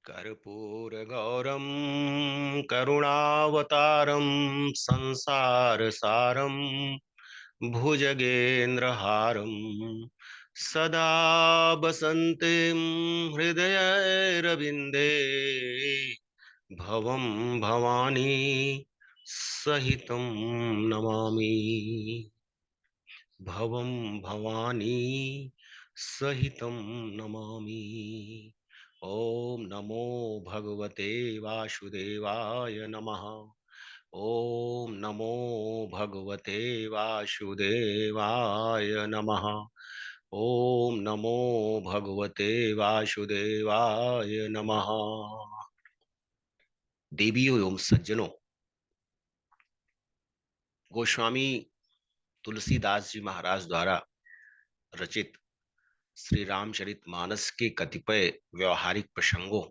कर्पूरगौरं करुणावतारं संसारसारं भुजगेन्द्रहारं सदा वसन्तीं हृदयरविन्दे भवं भवानी सहितं नमामि। भवं भवानी सहितं नमामि। ओम नमो भगवते वासुदेवाय नमः। ओम नमो भगवते वासुदेवाय नमः। ओम नमो भगवते वासुदेवाय नमः। देवियों एवं सज्जनों, गोस्वामी तुलसीदास जी महाराज द्वारा रचित श्री रामचरित मानस के कतिपय व्यवहारिक प्रसंगों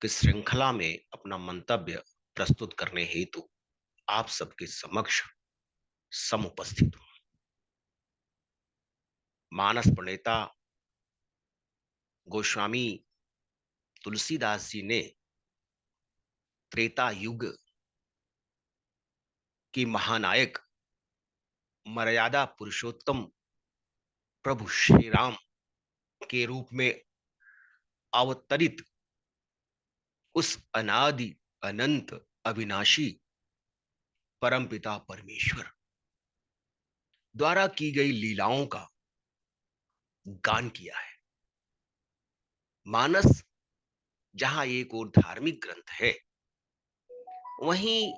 की श्रृंखला में अपना मंतव्य प्रस्तुत करने हेतु आप सबके समक्ष समुपस्थित हूं। मानस प्रणेता गोस्वामी तुलसीदास जी ने त्रेता युग की महानायक मर्यादा पुरुषोत्तम प्रभु श्री राम के रूप में अवतरित उस अनादि अनंत अविनाशी परमपिता परमेश्वर द्वारा की गई लीलाओं का गान किया है। मानस जहां एक और धार्मिक ग्रंथ है, वहीं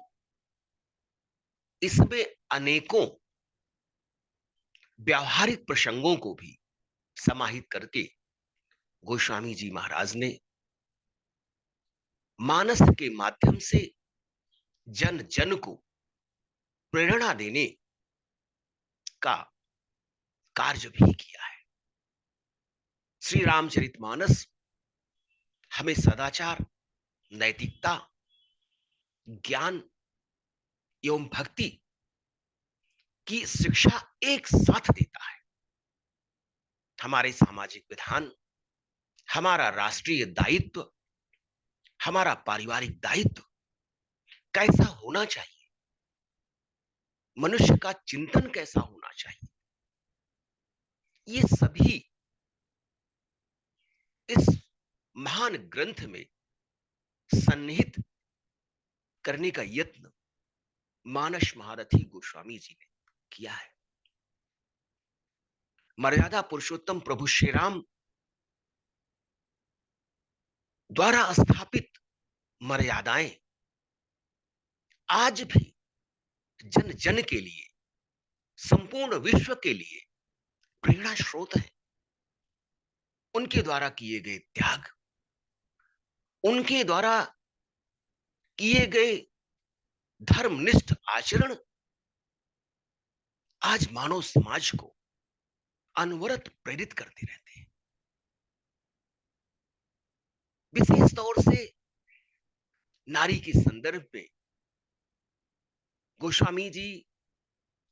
इसमें अनेकों व्यावहारिक प्रसंगों को भी समाहित करके गोस्वामी जी महाराज ने मानस के माध्यम से जन जन को प्रेरणा देने का कार्य भी किया है। श्री रामचरितमानस हमें सदाचार, नैतिकता, ज्ञान एवं भक्ति की शिक्षा एक साथ देता है। हमारे सामाजिक विधान, हमारा राष्ट्रीय दायित्व, हमारा पारिवारिक दायित्व कैसा होना चाहिए, मनुष्य का चिंतन कैसा होना चाहिए, ये सभी इस महान ग्रंथ में सन्निहित करने का यत्न मानस महारथी गोस्वामी जी ने किया है। मर्यादा पुरुषोत्तम प्रभु श्री राम द्वारा स्थापित मर्यादाएं आज भी जन जन के लिए, संपूर्ण विश्व के लिए प्रेरणा स्रोत है। उनके द्वारा किए गए त्याग, उनके द्वारा किए गए धर्मनिष्ठ आचरण आज मानव समाज को अनवरत प्रेरित करते रहते हैं। विशेष तौर से नारी के संदर्भ में गोस्वामी जी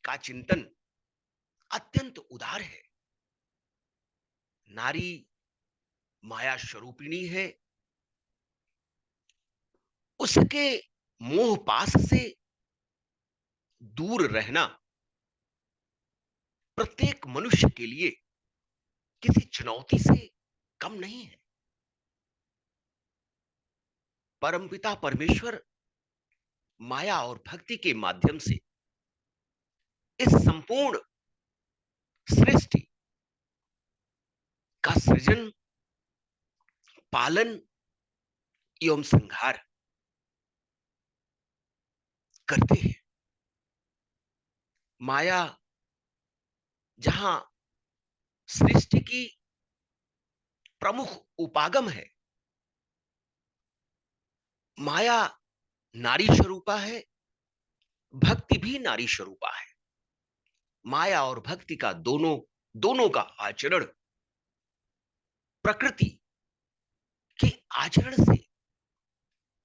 का चिंतन अत्यंत उदार है। नारी माया स्वरूपिणी है, उसके मोह पास से दूर रहना प्रत्येक मनुष्य के लिए किसी चुनौती से कम नहीं है। परमपिता परमेश्वर माया और भक्ति के माध्यम से इस संपूर्ण सृष्टि का सृजन, पालन एवं संहार करते हैं। माया जहां सृष्टि की प्रमुख उपागम है, माया नारी स्वरूपा है, भक्ति भी नारी स्वरूपा है। माया और भक्ति का दोनों का आचरण प्रकृति के आचरण से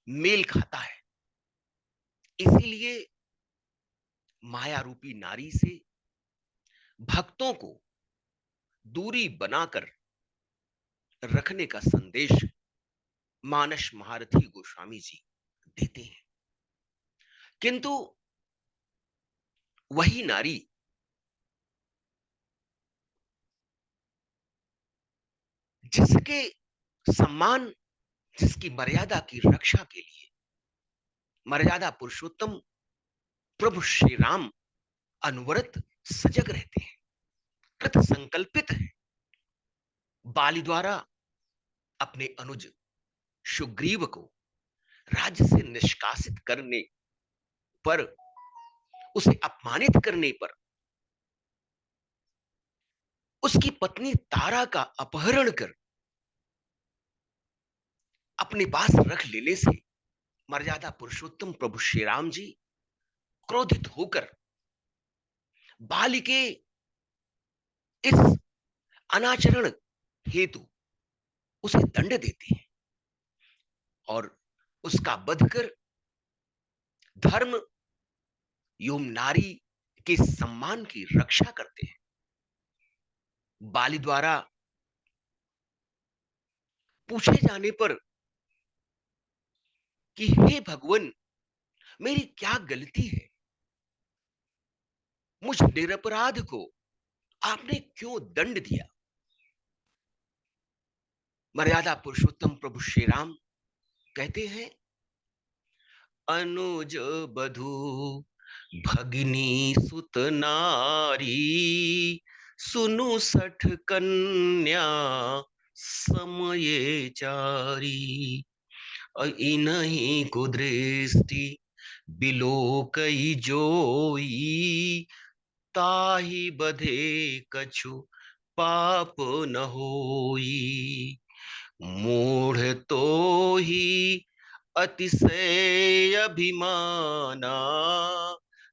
मेल खाता है। इसीलिए माया रूपी नारी से भक्तों को दूरी बनाकर रखने का संदेश मानस महारथी गोस्वामी जी देते हैं। किंतु वही नारी जिसके सम्मान, जिसकी मर्यादा की रक्षा के लिए मर्यादा पुरुषोत्तम प्रभु श्री राम अनवरत सजग रहते हैं, कृत संकल्पित है। बाली द्वारा अपने अनुज सुग्रीव को राज्य से निष्कासित करने पर, उसे अपमानित करने पर, उसकी पत्नी तारा का अपहरण कर अपने पास रख लेने से मर्यादा पुरुषोत्तम प्रभु श्री राम जी क्रोधित होकर बाली के इस अनाचरण हेतु उसे दंड देते हैं और उसका वध कर धर्म एवं नारी के सम्मान की रक्षा करते हैं। बाली द्वारा पूछे जाने पर कि हे भगवान, मेरी क्या गलती है, मुझ निरपराध को आपने क्यों दंड दिया? मर्यादा पुरुषोत्तम प्रभु श्री राम कहते हैं, अनुज बधु भगिनी सुत नारी, सुनु सठ कन्या समये चारी, इनहि कुदृष्टि बिलोकई जोई, ताहि बधे कछु पाप न होई, मूढ़ तो ही अतिशय अभिमाना,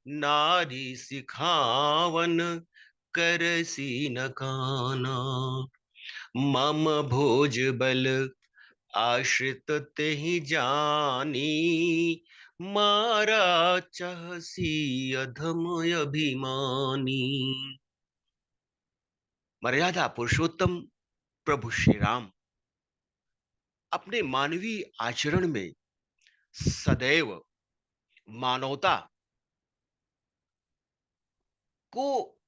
नारी सिखावन करसी न काना, मम भोज बल आश्रित तेहि जानी, मारा चहसी अधम अभिमानी। मर्यादा पुरुषोत्तम प्रभु श्री राम अपने मानवीय आचरण में सदैव मानवता को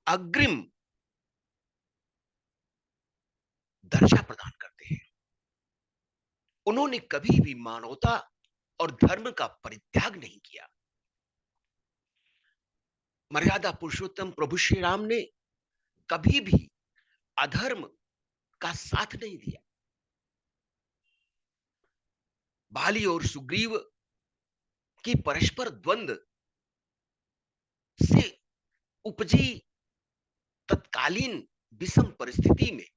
अग्रिम दर्जा प्रदान करते हैं। उन्होंने कभी भी मानवता और धर्म का परित्याग नहीं किया। मर्यादा पुरुषोत्तम प्रभु श्री राम ने कभी भी अधर्म का साथ नहीं दिया। बाली और सुग्रीव की परस्पर द्वंद्व से उपजी तत्कालीन विषम परिस्थिति में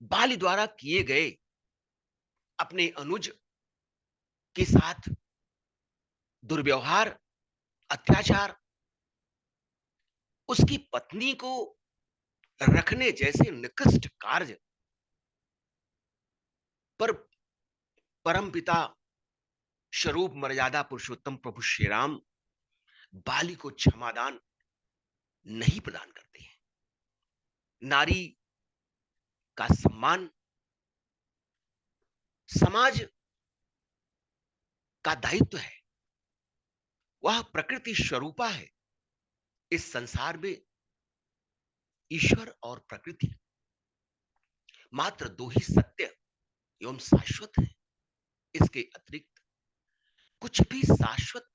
बाली द्वारा किए गए अपने अनुज के साथ दुर्व्यवहार, अत्याचार, उसकी पत्नी को रखने जैसे निकृष्ट कार्य पर परमपिता स्वरूप मर्यादा पुरुषोत्तम प्रभु श्री राम बाली को क्षमादान नहीं प्रदान करते हैं। नारी का सम्मान समाज का दायित्व है, वह प्रकृति स्वरूपा है। इस संसार में ईश्वर और प्रकृति मात्र दो ही सत्य एवं शाश्वत है। इसके अतिरिक्त कुछ भी शाश्वत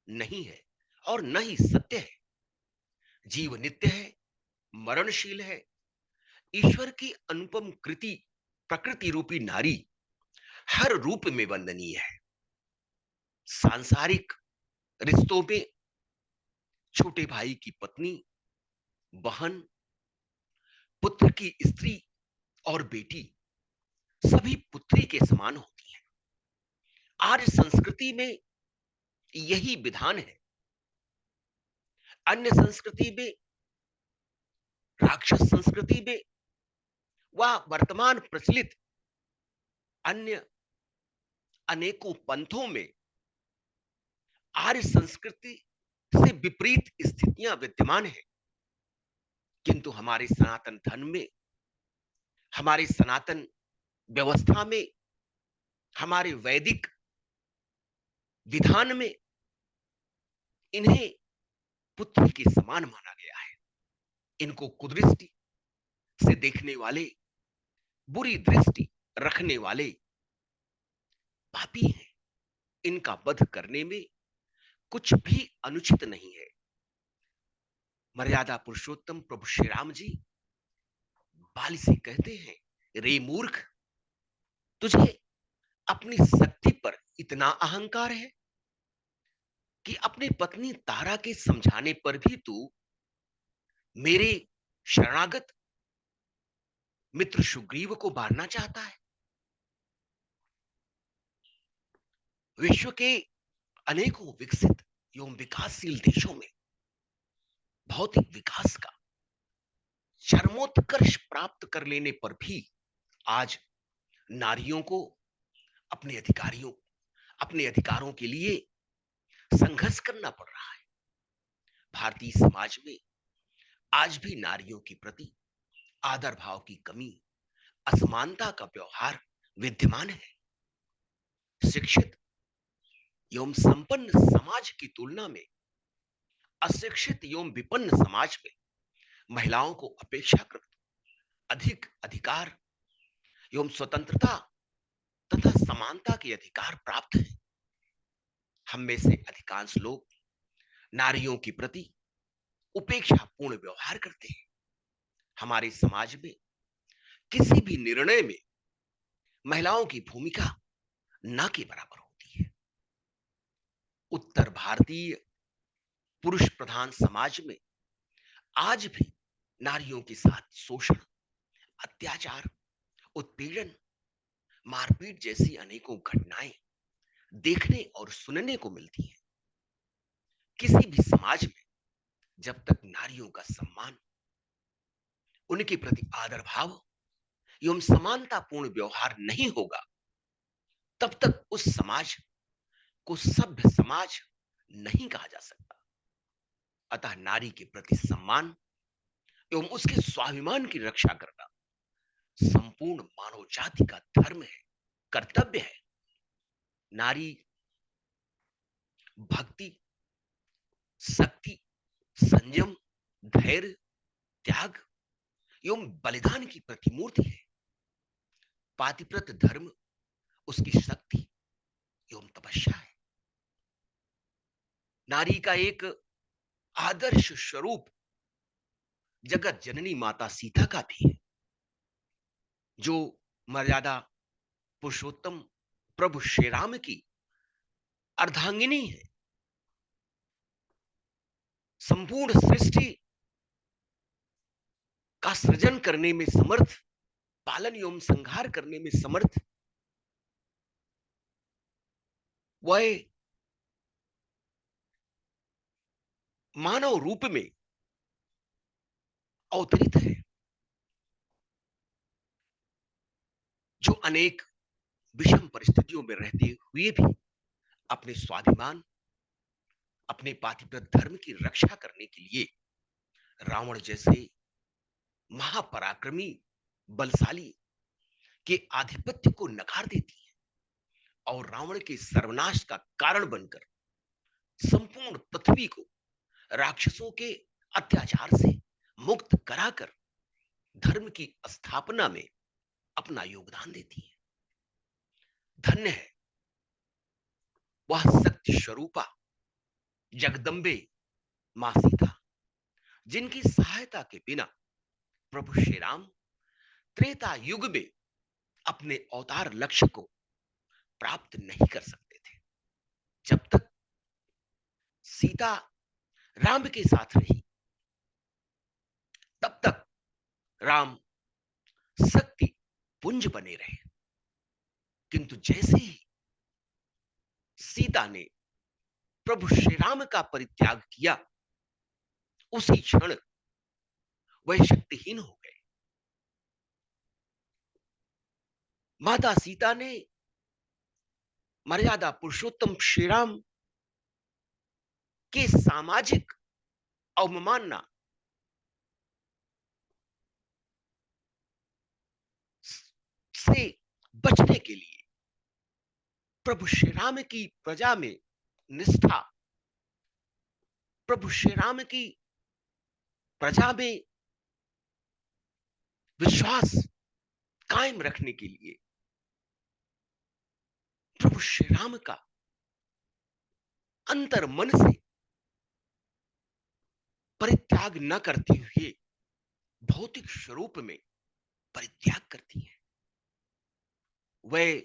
नहीं है और न ही सत्य है। जीव नित्य है, मरणशील है। ईश्वर की अनुपम कृति प्रकृति रूपी नारी हर रूप में वंदनीय है। सांसारिक रिश्तों में छोटे भाई की पत्नी, बहन, पुत्र की स्त्री और बेटी सभी पुत्री के समान होती है। आर्य संस्कृति में यही विधान है। अन्य संस्कृति में, राक्षस संस्कृति में, वह वर्तमान प्रचलित अन्य अनेकों पंथों में आर्य संस्कृति से विपरीत स्थितियां विद्यमान है। किंतु हमारे सनातन धर्म में हमारे सनातन व्यवस्था में, हमारे वैदिक विधान में इन्हें पुत्र के समान माना गया है। इनको कुदृष्टि से देखने वाले, बुरी दृष्टि रखने वाले पापी हैं। इनका वध करने में कुछ भी अनुचित नहीं है। मर्यादा पुरुषोत्तम प्रभु श्री राम जी बाली से कहते हैं, रे मूर्ख, तुझे अपनी शक्ति पर इतना अहंकार है कि अपनी पत्नी तारा के समझाने पर भी तू मेरे शरणागत मित्र सुग्रीव को मारना चाहता है। विश्व के अनेकों विकसित एवं विकासशील देशों में भौतिक विकास का चरमोत्कर्ष प्राप्त कर लेने पर भी आज नारियों को अपने अधिकारों के लिए संघर्ष करना पड़ रहा है। भारतीय समाज में आज भी नारियों के प्रति आदर भाव की कमी, असमानता का व्यवहार विद्यमान है। शिक्षित एवं संपन्न समाज की तुलना में अशिक्षित एवं विपन्न समाज में महिलाओं को अपेक्षाकृत अधिक अधिकार एवं स्वतंत्रता तथा समानता के अधिकार प्राप्त है। हम में से अधिकांश लोग नारियों के प्रति उपेक्षापूर्ण व्यवहार करते हैं। हमारे समाज में किसी भी निर्णय में महिलाओं की भूमिका ना के बराबर होती है। उत्तर भारतीय पुरुष प्रधान समाज में आज भी नारियों के साथ शोषण, अत्याचार, उत्पीड़न, मारपीट जैसी अनेकों घटनाएं देखने और सुनने को मिलती हैं। किसी भी समाज में जब तक नारियों का सम्मान, उनके प्रति आदर भाव एवं समानतापूर्ण व्यवहार नहीं होगा, तब तक उस समाज को सभ्य समाज नहीं कहा जा सकता। अतः नारी के प्रति सम्मान एवं उसके स्वाभिमान की रक्षा करना संपूर्ण मानव जाति का धर्म है, कर्तव्य है। नारी भक्ति, शक्ति, संयम, धैर्य, त्याग एवं बलिदान की प्रतिमूर्ति है। पातिव्रत धर्म उसकी शक्ति एवं तपस्या है। नारी का एक आदर्श स्वरूप जगत जननी माता सीता का भी है, जो मर्यादा पुरुषोत्तम प्रभु श्री राम की अर्धांगिनी है। संपूर्ण सृष्टि का सृजन करने में समर्थ, पालन एवं संहार करने में समर्थ वह मानव रूप में अवतरित है, जो अनेक विषम परिस्थितियों में रहते हुए भी अपने स्वाभिमान, अपने पातिव्रत धर्म की रक्षा करने के लिए रावण जैसे महापराक्रमी, बलशाली के आधिपत्य को नकार देती है और रावण के सर्वनाश का कारण बनकर संपूर्ण पृथ्वी को राक्षसों के अत्याचार से मुक्त कराकर धर्म की स्थापना में अपना योगदान देती है। धन्य है वह शक्ति स्वरूपा जगदम्बे मां सीता, जिनकी सहायता के बिना प्रभु श्री राम त्रेता युग में अपने अवतार लक्ष्य को प्राप्त नहीं कर सकते थे। जब तक सीता राम के साथ रही, तब तक राम शक्ति पुंज बने रहे। किंतु जैसे ही सीता ने प्रभु श्री राम का परित्याग किया, उसी क्षण वह शक्तिहीन हो गए। माता सीता ने मर्यादा पुरुषोत्तम श्री राम के सामाजिक अवमानना से बचने के लिए प्रभु श्री राम की प्रजा में निष्ठा, प्रभु श्री राम की प्रजा में विश्वास कायम रखने के लिए प्रभु श्री राम का अंतर मन से परित्याग न करते हुए भौतिक स्वरूप में परित्याग करती है। वह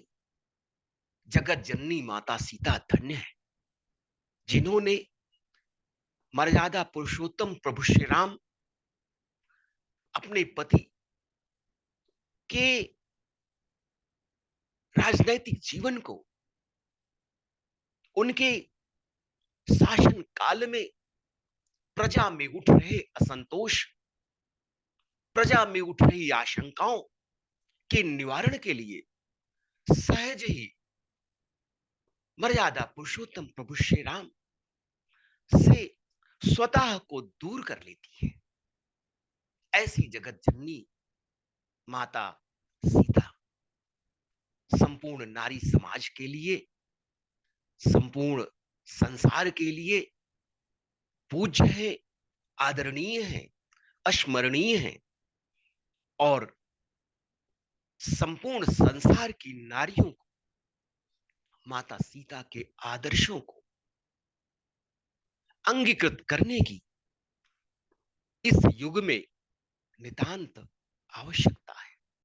जगत जननी माता सीता धन्य है, जिन्होंने मर्यादा पुरुषोत्तम प्रभु श्री राम अपने पति के राजनैतिक जीवन को, उनके शासन काल में प्रजा में उठ रहे असंतोष, प्रजा में उठ रही आशंकाओं के निवारण के लिए सहज ही मर्यादा पुरुषोत्तम प्रभु श्री राम से स्वतः को दूर कर लेती है। ऐसी जगत जननी माता सीता संपूर्ण नारी समाज के लिए, संपूर्ण संसार के लिए पूज्य है, आदरणीय है, अस्मरणीय है और संपूर्ण संसार की नारियों को माता सीता के आदर्शों को अंगीकृत करने की इस युग में नितांत आवश्यकता है।